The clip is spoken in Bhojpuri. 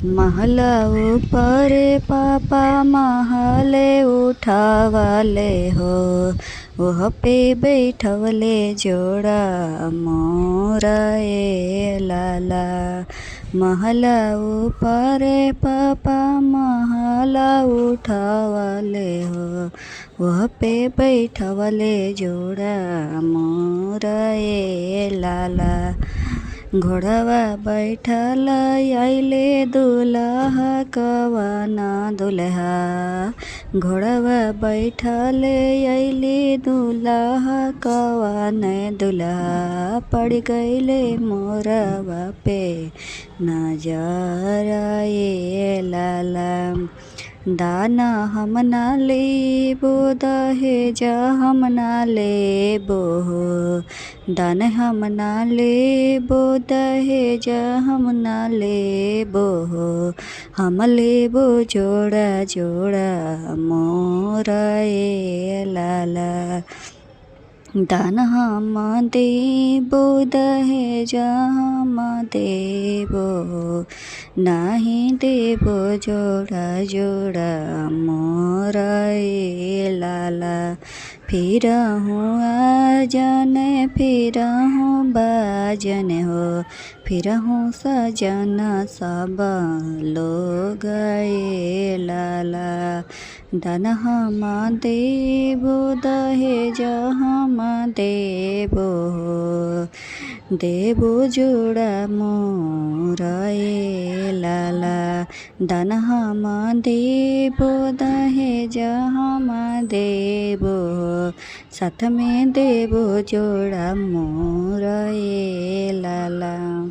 महला ऊपर पापा महले उठावले हो, वह पे बैठवले जोड़ा मोरा ए लाला। महला ऊपर पापा महला उठावले हो, वह पे बैठवले जोड़ा मोरा ए लाला। घोड़वा बैठल आइले दुल्हा कवना दुल्हा, घोड़वा बैठल आइले दुल्हा कवन दुल्हा। पड़ गईले मोरवा पे नजर ए लाला। दाना हम ना लेबो दहेज हम ना लेबो, दान हम ना लेबो दहेज हम ना लेबो, हम लेबो जोड़ा जोड़ा मोरा ए लाला। दान हम देबो दहेज हम देबो, नाही देबो जोड़ा जोड़ा मोरा ए लाला। फिर हूँ आजन फिर हूँ बाजन हो, फिर हूँ सजन सब लोग ए लाला। दान हम देबो दहेज हम देबो, देबो जोड़ा मोरा ए लाला। दान हम देबो दहेज हम देबो, साथ में देबो जोड़ा मोरा ए लाला।